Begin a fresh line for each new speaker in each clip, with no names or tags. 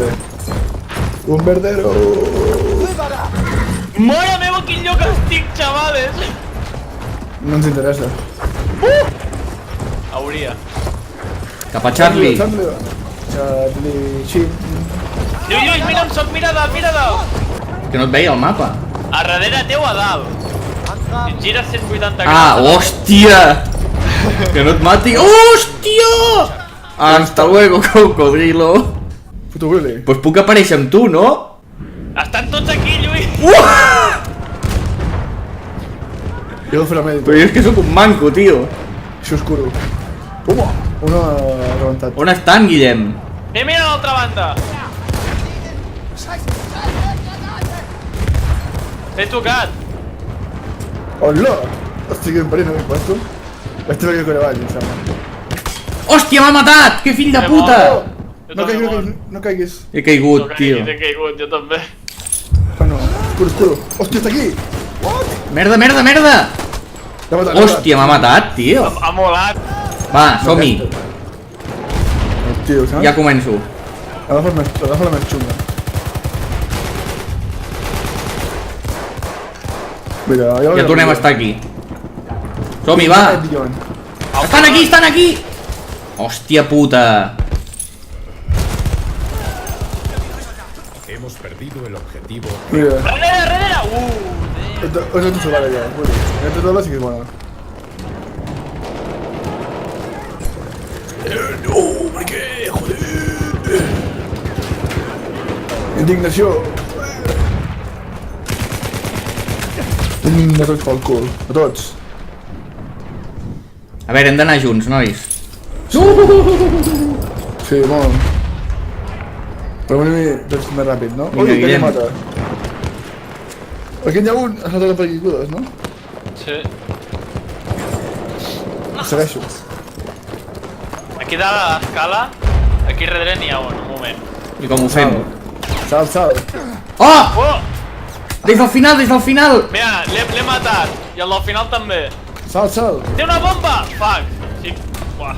verde. Un verdero.
Mare meva, quin lloc estic, xavales!
No ens interessa.
Hauria.
Cap a Charlie.
Charlie, sí.
Lluís, mira on soc, mira a dalt, mira a dalt!
Que no et veia el mapa.
A darrere teu, a dalt. Si et gires 180 graus...
Ah, hòstia! Que no et mati. Hòstia! Hasta luego, cocodrilo.
Puto Willy.
Pues puc aparèixer amb tu, no?
Estan tots aquí, Lluís!
Jo he de fer la mèdica.
Però jo és que sóc un manco, tio.
Això oscuro. Toma! Una ha rebentat.
On estan, Guillem?
Mira a l'altra banda! T'he tocat!
Hola! Estic en perill, no m'he puesto. Este ve que corre avall, em sembla.
Hòstia, m'ha matat! Que fill de puta!
No caiguis, no caiguis.
He caigut, tio.
He caigut, jo també.
Ah, no. Oscuro. Hòstia, està aquí!
Merda, merda, merda!
L'ha matat,
Hòstia, m'ha matat, tio.
Ha molat.
Va, som-hi.
Tio, saps?
Ja començo.
Agafa la més xunga. Mira,
Ja tornem a estar aquí. Som-hi, va! Estan aquí, estan aquí! Hòstia puta!
Hemos perdido el objetivo.
Mira,
Darrere, darrere!
és tu solar allà. Entre totes sí que és bona. No, per què? Joder. Indignació. A tots pel cul. A tots.
A veure, hem d'anar junts, nois.
Sí, molt. Però a mi és més ràpid, no?
Vinga,
Ui, que ja
Guillem.
mata. Aquí n'hi ha un, ha saltat per aquí, cuides, no?
Sí.
Segueixo.
Aquí dalt a l'escala, aquí darrere n'hi ha un moment.
I com ho fem?
Salt, salt.
Oh!
Oh!
Des del final, des del final!
Mira, l'he matat. I el del final també.
Salt, salt.
Té una bomba! Fuck! Sí. Buah.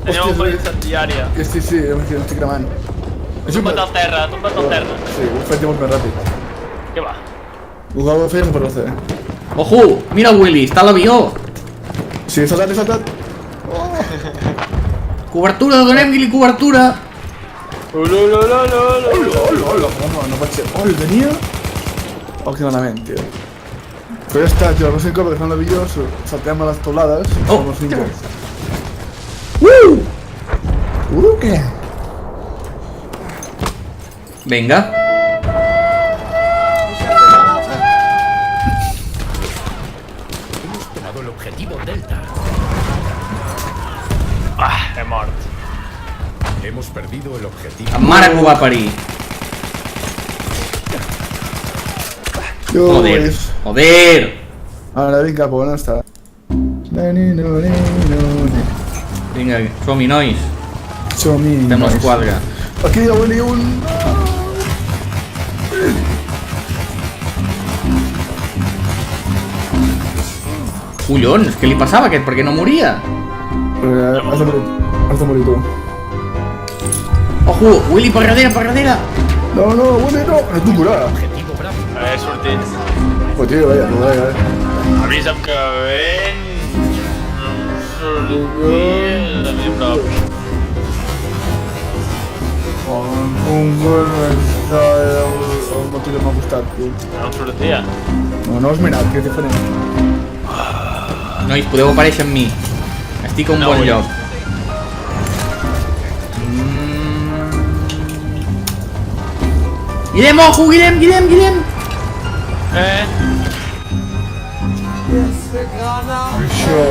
Tenia
Hòstia,
bomba
és-
incendiària.
Sí, sí, estic cremant.
Tomba't al terra, tomba't al terra.
Sí, ho he fet molt més ràpid.
Què va?
Ho heu fet per fer.
Ojo! Mira el Willy, està a l'avió!
Sí, he saltat, he saltat.
Cobertura, donem-li cobertura!
Hola, hola, home, no pot ser. Oh, el venia? Oh, que malament, tio. Però ja està, tio, el próxim cop que fan l'avió, saltem a les taulades i
Oh.
som els ninjas. Què?
Vinga.
Hemos tomado el objetivo Delta.
Ah, he mort.
Hemos perdido el objetivo.
En mare que ho va parir. Joder, joder!
Ara vinc cap on està.
Vinga, som-hi, nois.
Som-hi.
Estem l'esquadra.
Aquí hi ha un...
Collons, què li passava a aquest? Per què no moria?
Has de morir tu.
Ojo, Willy, per darrere, per darrere!
No, no, Willy, no! Et puc curar.
Objetivo Bravo.
He sortit.
Oh, tio, veia.
Avisa'm que ven... Sortir... de mi prop.
Un gol està el motor que m'ha costat, tio.
No em sortia.
No, no has mirat, que és diferent.
Nois, podeu aparèixer amb mi. Estic a un
No
bon
vull.
lloc. Guillem, ojo, Guillem, Guillem, Guillem!
Això...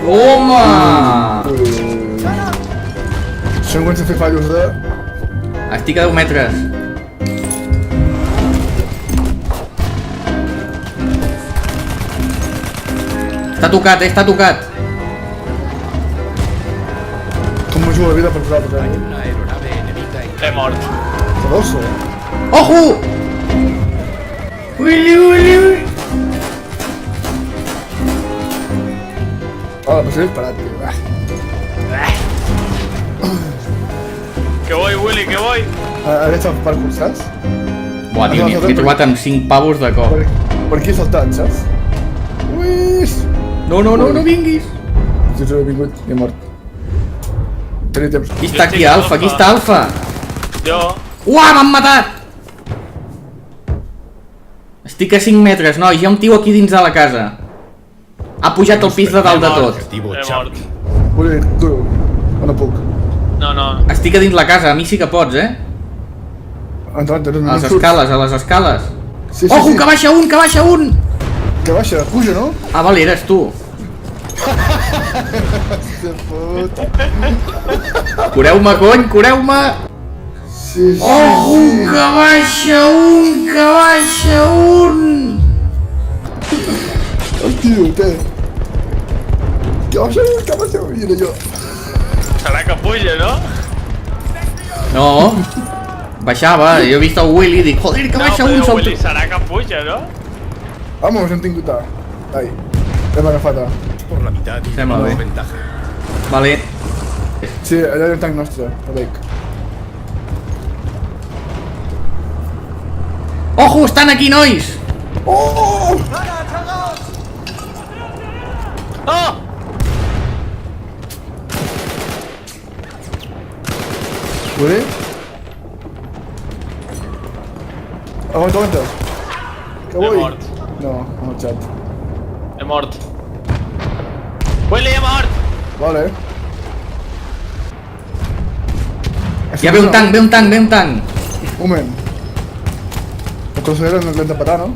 Home!
Són quan s'ha fet fallos de...
Estic a 10 metres. Està tocat, està tocat.
Com m'ho jugo la vida per vosaltres, eh?
Una aeronave enemiga en
He mort.
Fadoso.
Ojo! Willy, Willy, Willy!
Ah, però s'ha disparat, tio.
Willy, que voy.
Ara ets al parkour, saps?
Buah, tio, m'he trobat amb 5 pavos de cop.
Per aquí he saltat, saps? Uiix!
No vinguis.
Si he vingut i he mort. Tenia temps.
Aquí està, aquí, Alfa, aquí està Alfa.
Jo.
Uah, m'han matat! Estic a 5 metres, nois, hi ha un tio aquí dins de la casa. Ha pujat al pis de dalt de tot.
Objetivo
He
Charlie.
mort.
Willy, tu. O no puc.
No.
Estic a dins la casa, a mi sí que pots, eh?
Endavant, no
A les
surts.
escales, a les escales.
Sí,
Ojo, que baixa un, que baixa un!
Que baixa, puja, no?
Ah, vale, eres tu.
Se fot.
Cureu-me, cony, cureu-me!
Sí.
Ojo, que baixa un, que baixa un!
El tio, què? Que baixa, mira jo.
Serà que puja, no?
No. Baixava, jo he vist el Willy i dic, joder, que baixa un,
però
salto.
Willy serà que puja, no?
Vamos, hem tingut A. Ai, hem agafat A.
Por la mitad y
Sembla
con
bé.
ventaja.
Vale.
Sí, allà hi ha el tanc nostre, el veig.
Ojo, estan aquí, nois!
Oh!
Oh!
Willy? Aguanta. Que
He
vull?
mort.
No, ha marxat.
He mort. Willy, he mort!
Vale.
Ja ve un tanc, ve un tanc, ve un tanc.
Un moment. El crosshair no l'hem de parar, no?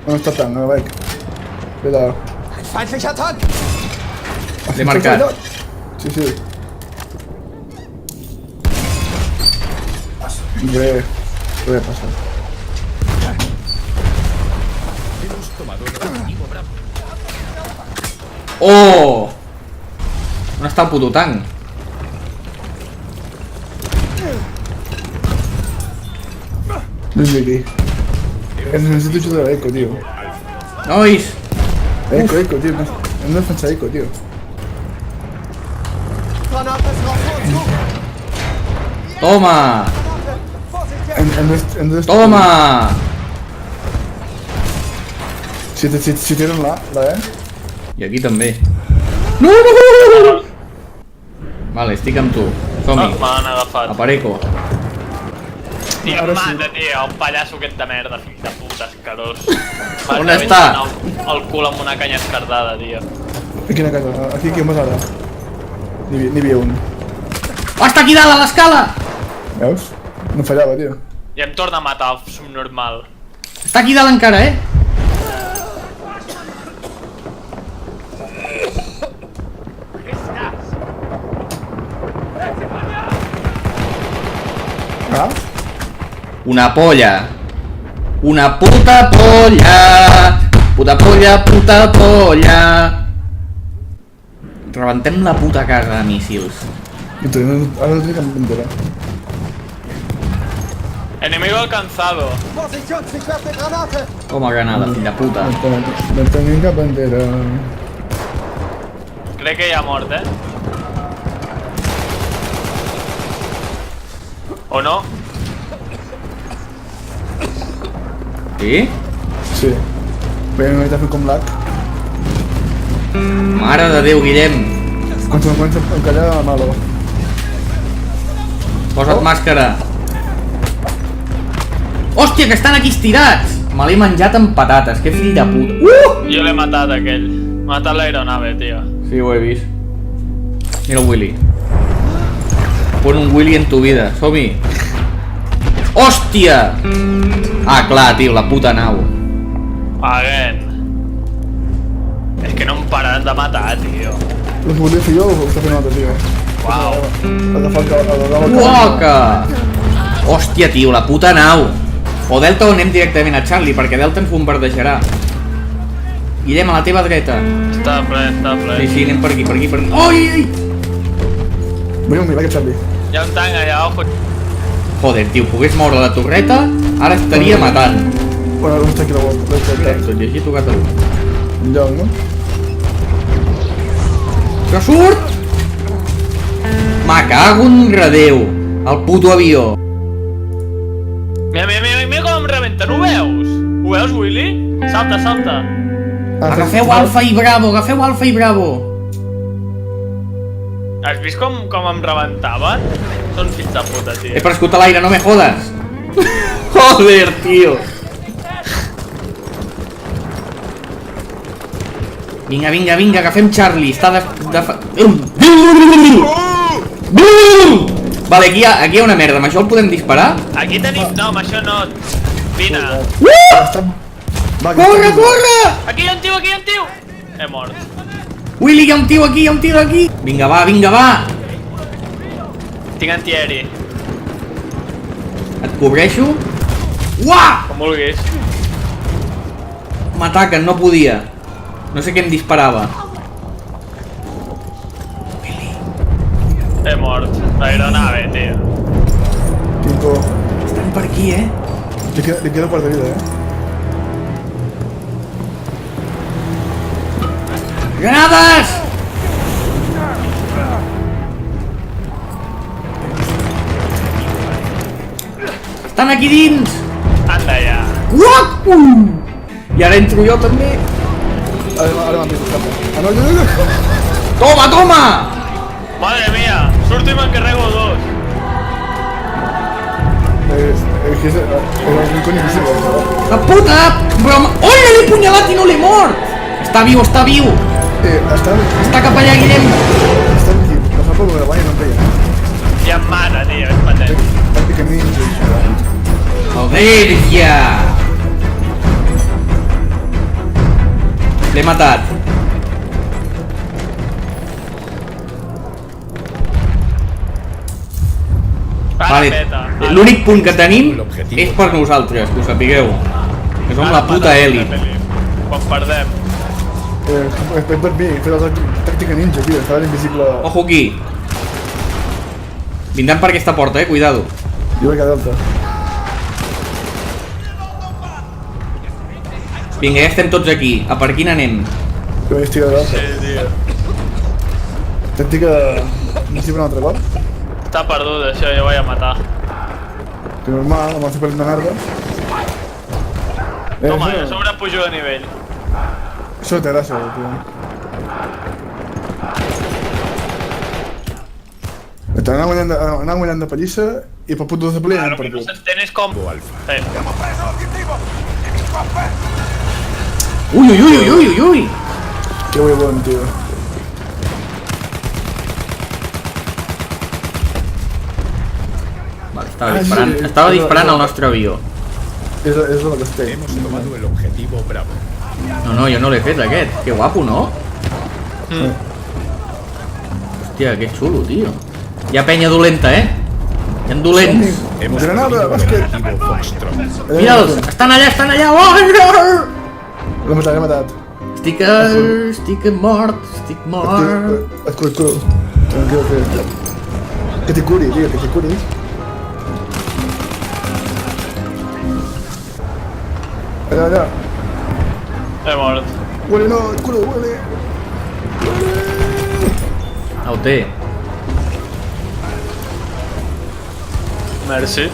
No està tant, no el veig. Cuidado.
Feindlicher Tank!
L'he marcat.
Sí, sí. Hombre, ¿qué voy a pasar?
Hemos tomado el objetivo Bravo.
Oh! On està el puto tanc?
No es aquí. Necesito ayuda de Eco, tío.
Nois!
Eco, tío. No defensa Eco, tío.
Granate drauf!
Toma!
En
Toma!
Si tienen la E.
I aquí també. No! Vale, estic amb tu. Som-hi.
M'han agafat.
Apareco.
Tio,
Ara sí.
mata, tio, un pallasso aquest de merda, fill de puta, escarós.
On
M'ha
està?
travessat el cul amb una canya escardada, tio.
Aquí en la casa. Aquí, ¿quién más ahora? Ni vi un.
Oh, està aquí dalt a l'escala!
¿Veus? No fallava, tío.
I em torna a matar el subnormal.
Està aquí dalt encara, eh?
Ah?
Una polla. Una puta polla. Puta polla, puta polla. Rebentem la puta casa de míssils.
Ahora no tiene que entera.
Enemigo alcanzado.
Position, ich werfe Granate!
Toma granada, fill de puta.
No tenim cap bandera.
Crec que ja ha mort, eh? O no?
Sí?
Sí. Però no he de fer com l'H.
Mare de Déu, Guillem.
Quan se comença a callar, malo.
Posa't màscara. Hòstia, que estan aquí estirats! Me l'he menjat amb patates, que fill de puta.
Jo l'he matat, aquell. M'ha matat l'aeronave, tio.
Sí, ho he vist. Mira el Willy. Pon un Willy en tu vida, som-hi. Hòstia! Ah, clar, tio, la puta nau.
Again. És que no em paren de matar, tio.
El que volia fer jo ho està fent un altre, tio.
Uau.
Agafar el
Uoca! Hòstia, tio, la puta nau. O Delta o anem directament a Charlie, perquè Delta ens bombardejarà. Guillem, a la teva dreta.
Està ple, està ple.
Sí, sí, anem per aquí, per aquí, per aquí. Oi, oi!
Veniu, mira que Charlie.
Hi ha un tanc allà, ojo.
Joder, tio, pogués moure la torreta, ara estaria matant.
Bueno, no està aquí la volta.
Tot i així he tocat el...
Un lloc, no?
Que surt! Mac. cago en redeu. El puto avió.
Mira com em rebenten, ho veus? Ho veus, Willy? Salta, salta.
Agafeu Alfa i Bravo, agafeu Alfa i Bravo.
Has vist com em rebentaven? Són fills de puta, tio.
He prescut a l'aire, no me jodes. Joder, tio. Vinga, vinga, vinga, agafem Charlie. Està Vale, aquí hi ha una merda. Amb això el podem disparar?
Aquí tenim... No, amb això no. Vine.
Corre, corre!
Aquí hi ha un tio, aquí hi ha un tio! He mort.
Willy, hi ha un tio aquí, hi ha un tio aquí. Vinga, va, vinga, va.
Tinc antiaeri.
Et cobreixo. Uah!
Com vulguis.
M'ataquen, no podia. No sé què em disparava.
He mort. L'aeronave, tio.
Tipo,
Estan per aquí,
le queda un par de vida,
Granades! Estan aquí dins!
Anda ja.
Guapo! I ara entro jo també.
Ara m'han vist, escapa. Ah, no, no.
Toma, toma!
Madre mía, surto i m'encarrego dos.
Es que es un coño invisible, ¿verdad?
La puta! Broma! Hola, l'he apunyalat i no l'he mort! Està viu, està viu! Està cap allà, Guillem!
Està aquí, no fa poco de la banya no em veia.
Ja em mata, tio, és patètic.
Pràcticament
Joder, ja! L'he matat. Vale, l'únic punt que tenim és per nosaltres, que ho sapigueu. Que som la puta elit.
Quan perdem.
és per mi, he fet la tàctica ninja, tio, estava invisible.
Ojo aquí. Vindran per aquesta porta, cuidado.
Jo vaig a delta.
Vinga, ja estem tots aquí. A per quin anem?
Jo vaig estirar de delta.
Sí, tio.
Tàctica invisible un altre cop.
Està perdut, això, jo vaig a matar.
Que normal, em va fer perdent de merda.
Toma, a sobre pujo de nivell.
Això té gràcia, tio. Anant guanyant de pallissa i per puto de play
Ara,
hem
el que no
perdut.
s'entén és com... Sí.
Ui, ui, ui, ui, ui, ui.
Que vull bon, tio.
Vale, estava disparant al nostre avió.
És el castell.
Hemos tomado el objetivo Bravo.
No, no, jo no l'he fet aquest. Que guapo, no? Hòstia, que xulo, tio. Hi ha penya dolenta, Hi ha dolents.
Hemos
Granada,
perdido el
bàsquet.
objetivo Foxtrot.
Mira'ls, estan allà, estan allà. Oh,
L'he matat, l'he matat.
estic mort, estic mort.
Et curo. Tranquil, que t'hi curi, tio, que t'hi curi. Allà.
He mort.
Huele, no, el culo, huele.
Ho té.
Merci.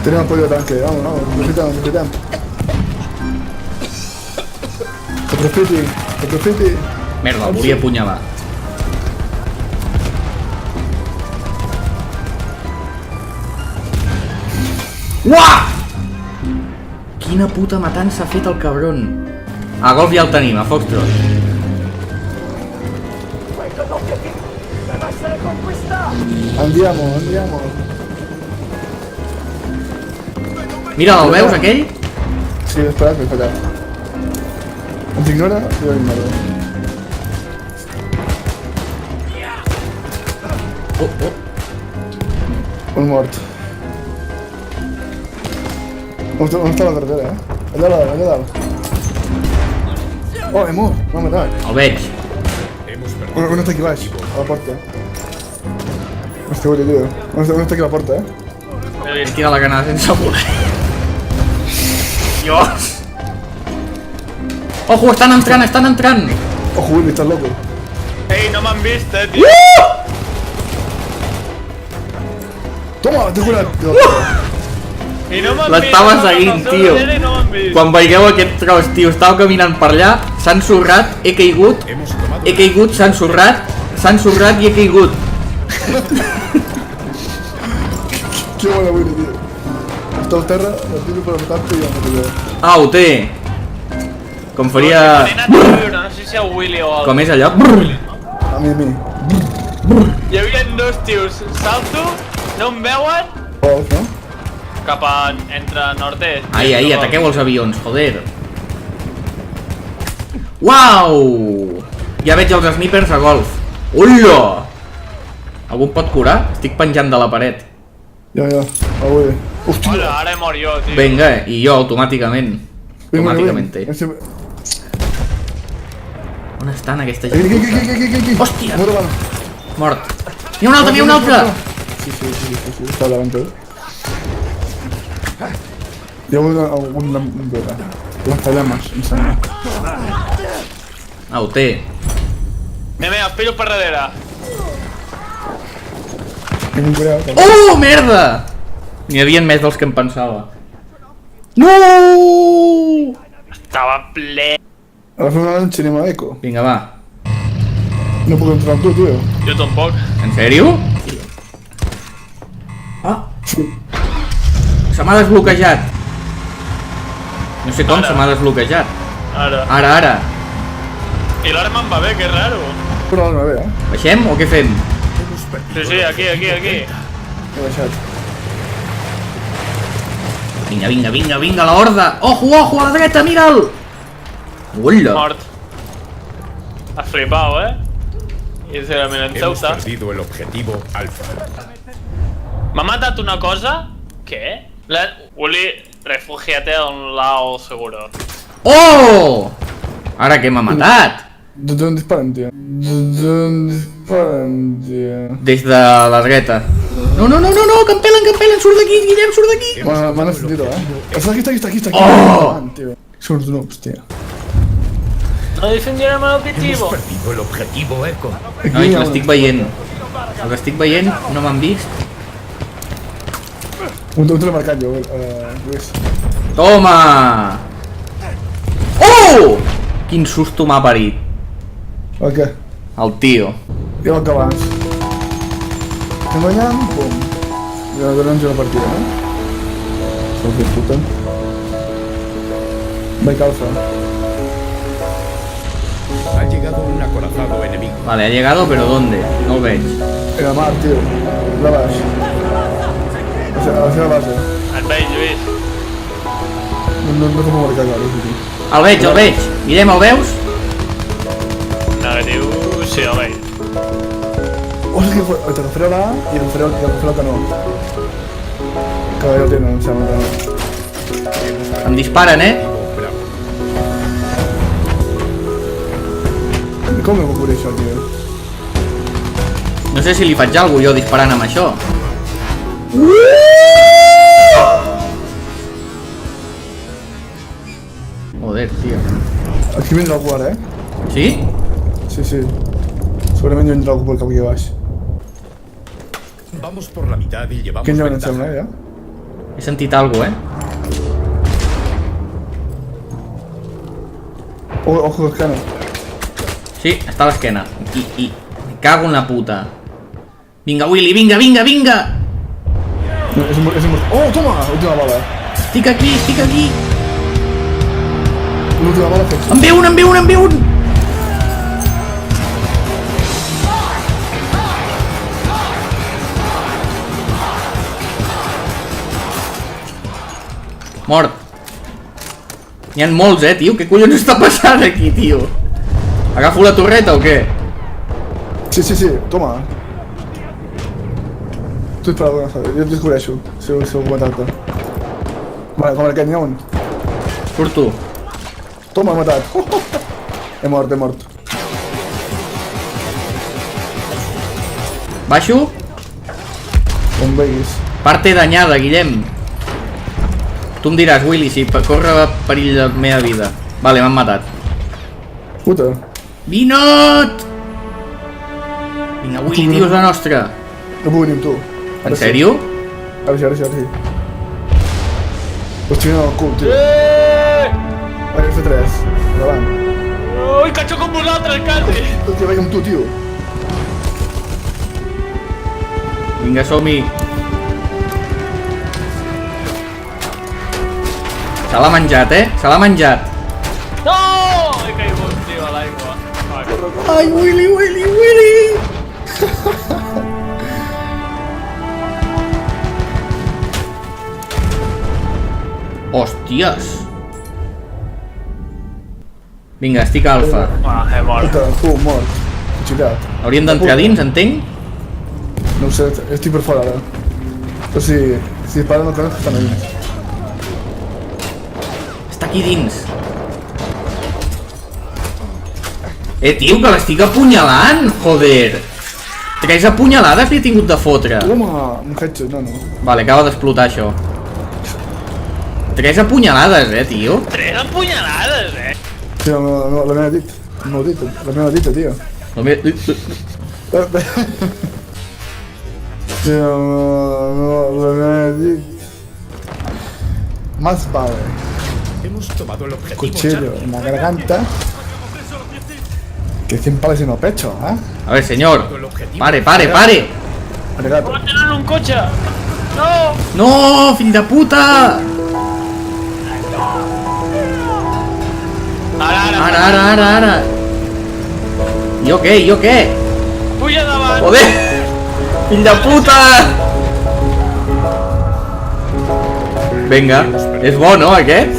Tenim apoyo de tanque, vamos, necesitem. Que aprofiti.
Merda, el volia apunyalar. Uah! Quina puta matança ha fet el cabron. A golf ja el tenim, a Foxtrot.
Andiamo.
Mira, el veus, aquell?
Sí, espera, que he fallat. Ens ignora? Jo l'ignoro. Un mort. On està la darrere, Allà dalt. Oh, he mort, m'ha matat.
El veig.
Hemos perdido
Un està aquí baix, a la porta. Hòstia, vull dir, un està aquí a la porta,
He vist.
Tira la granada sense voler. Dios! Ojo, estan entrant!
Ojo, Willy, estàs loco.
Ei, no m'han vist, tio.
Toma, t'he curat.
I no m'han vist.
L'estava
no,
seguint,
el seu
tio.
darrere No m'han vist.
Quan veieu aquest tros, tio, estava caminant per allà, s'ha ensorrat, he caigut,
Hemos tomado
s'ha ensorrat i he caigut.
Que bona buena, tio. Està al terra, la tiro per matar-te i ja no t'ho
Ah, ho té. Com faria...
He anat a viure, no sé si el Willy o el...
Com és allò?
A mi.
Hi havia dos tios, salto, no em veuen,
Vols, no?
cap a entre nord-est.
Ai, ataqueu els avions, joder. Uau! Ja veig els snipers a golf. Hola! Algú em pot curar? Estic penjant de la paret.
Ja. Avui. Hòstia.
Hola, ara he mort jo, tio.
Vinga, i jo automàticament. Automàticament. On estan aquesta gent?
Aquí.
Hòstia!
Moro davant.
Mort. N'hi ha un altre!
Sí. Està davant teu. Hi ha un bebè. Les tallames, em sembla.
Ah, ho té.
Els pillo per darrere.
Tinc un curat.
Oh, merda! N'hi havia més dels que em pensava. No!
Estava ple.
Ara fem una cinema eco.
Vinga, va.
No puc entrar amb tu, tio.
Jo tampoc.
En sèrio? Ah, se m'ha desbloquejat. No sé com
Ara.
se m'ha desbloquejat.
Ara.
Ara.
I l'arma em va bé, que raro.
Però no ve,
Baixem o què fem?
Sí, aquí.
He baixat.
Vinga, la horda! Ojo, a la dreta, mira'l! Hola!
Mort. Has flipado, I sincerament en
Hemos
Ceuta.
perdido el objetivo Alfa.
M'ha matat una cosa. Què? Willy, refugiate a un lado seguro.
Oh! Ara què m'ha matat?
D'on disparen, tio? D'on disparen, tio?
Des de la dreta. No, que em pelen, surt d'aquí, Guillem, surt d'aquí!
M'han sentit, Està aquí.
Oh!
Davant, tio. Són uns noobs, tio.
No defendieron el
Hemos
objetivo.
perdido el objetivo Eco.
Nois, l'estic veient. Els estic veient, no m'han vist.
Un te l'he marcat jo, Lluís.
Toma! Oh! Quin susto m'ha parit.
El què?
El tio.
Ja va acabar abans. Estem guanyant, pum. Ja dona'ns una partida, Sóc de puta. Vaig calfa.
Ha llegado un acorazado enemigo.
Vale, ha llegado, pero ¿dónde? No el veig.
En el mar, tio. De baix. A la seva base.
Et veig, Lluís.
No com ho marcar ara, tio.
El veig. Guillem, el veus?
Negatiu, sí, el veig.
Hòstia, que te refereu la A i refereu que no. Que ja el tenen, em sembla que no.
Em disparen,
Bravo.
Com no puc cobrir això, tio?
No sé si li faig alguna cosa jo disparant amb això. Joder, tio.
Aquí vindrà algú ara,
Sí?
Sí. Segurament hi vindrà algú pel cap aquí a baix.
Vamos por la mitad y llevamos
Quin lloc em
ventaja.
sembla, ja?
He sentit alguna cosa,
Ojo, escana.
Sí, està a l'esquena. I me cago en la puta. Vinga, Willy, vinga!
No, és un mort. Oh, toma! Última bala.
Estic aquí!
L'última bala fet.
Em ve un! Mort. N'hi ha molts, tio. Què collons està passant aquí, tio? Agafo la torreta o què?
Sí, toma. Tu espera, jo et descobreixo, si ho matat-te. Vale, com aquest, n'hi ha un.
Surto.
Toma, he matat. He mort.
Baixo.
Com veguis.
Parte dañada, Guillem. Tu em diràs, Willy, si corre perill la meva vida. Vale, m'han matat.
Puta.
Vinot! Vinga, Willy, tio, és la nostra.
No puc venir amb tu.
En sèrio?
Ara sí. Hòstia, no, el cul, tio. Vaig fer 3. Endavant.
Ui, que xoco amb vosaltres, quasi!
Hòstia, vaig amb tu, tio.
Vinga, som-hi. Se l'ha menjat, se l'ha menjat.
No! He caigut, tio, a l'aigua. Fuck.
Ai, Willy! Hòsties. Vinga, estic alfa.
He mort.
Puta, tu, mort. Xillat.
Hauríem d'entrar dins, entenc?
No ho sé, estic per fora ara. Però si disparen no creus que estan a dins.
Està aquí dins. Tio, que l'estic apunyalant, joder. 3 apunyalades li he tingut de fotre.
Home, un headshot, no.
Vale, acaba d'explotar això. 3 apunyalades, tio.
3 empunyalades,
Sí, la meva dit. La meva dita, tio. Sí, la meva dit. Más vale.
Hemos tomado el objetivo.
Cuchillo en la garganta. Que 100 palos en el pecho,
A ver, señor.
El objetivo.
Pare.
Arigato.
Pot tenir un cotxe! No!
No, fill de puta! Ara. Jo què?
Puja davant!
Joder! Fill de puta! Vinga, és bo, no, aquest?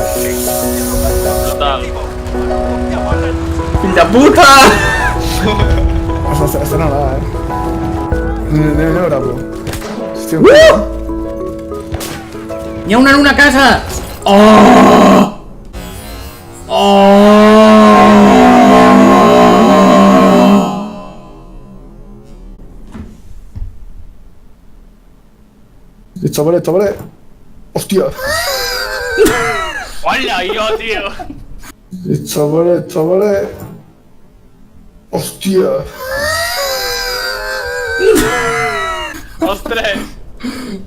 Total.
Fill de puta!
Està no va, Anem a veure-lo. Hòstia,
N'hi ha una en una casa! Oh!
Chavalé. Hòstia.
Hola, jo, tio!
Chavalé. Hòstia.
Ostres!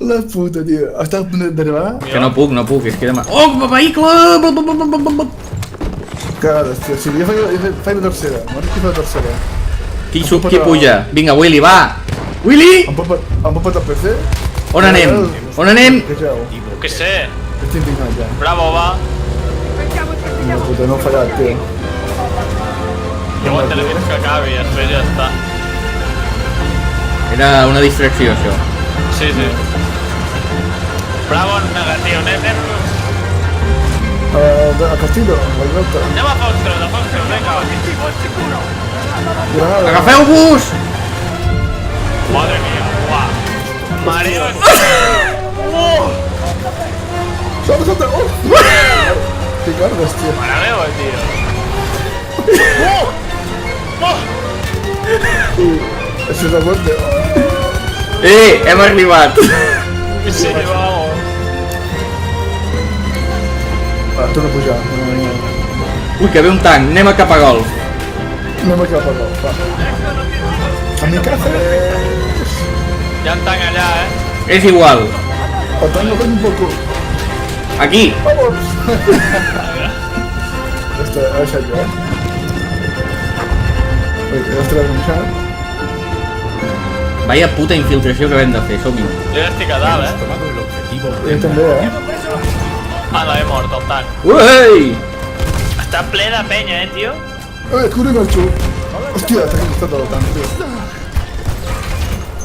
La puta, tio. Està a punt d'arribar?
Que no puc, és que demà... Oh, vehicle!
Cagades, tio. Sí, jo faig la tercera. M'ho dic la tercera.
Qui puja? Vinga, Willy, va! Willy!
Em pot petar el PC?
On anem?
Què creu?
Què sé?
Estic indignat ja.
Bravo, va!
La puta, no he fallat, tio.
Jo aguantaré fins que acabi, després ja està.
Era una distracció, això.
Sí. Bravo, negatiu, anem
A Castillo, Alberto.
a Foxtrot, vinga.
Granada.
Agafeu-vos!
Madre mía, guau. Mareo.
Salta! Que cargas, tio.
Mare meva, tio.
Això és la muerte.
Hem arribat!
Sí, vamos.
Torna a pujar.
Ui, que ve un tanc, anem a cap a golf.
No m'ha quedat per gol, va. A mi casa.
Hi ha un tanc allà,
És igual.
El tanc no tengo un poco.
Aquí.
Vamos! Este, ha deixat jo, Ja estarà enganxat.
Vaya puta infiltració que vam de fer, som-hi.
Jo ja estic a dalt,
Hemos tomado el objetivo.
Jo també,
Ah, no, he mort, el tanc.
Uei!
Està ple de penya, tio?
Que un enganxo. Hòstia, t'ha costat el tanc, tio.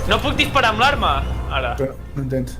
No puc disparar amb l'arma, ara.
Però, no entens.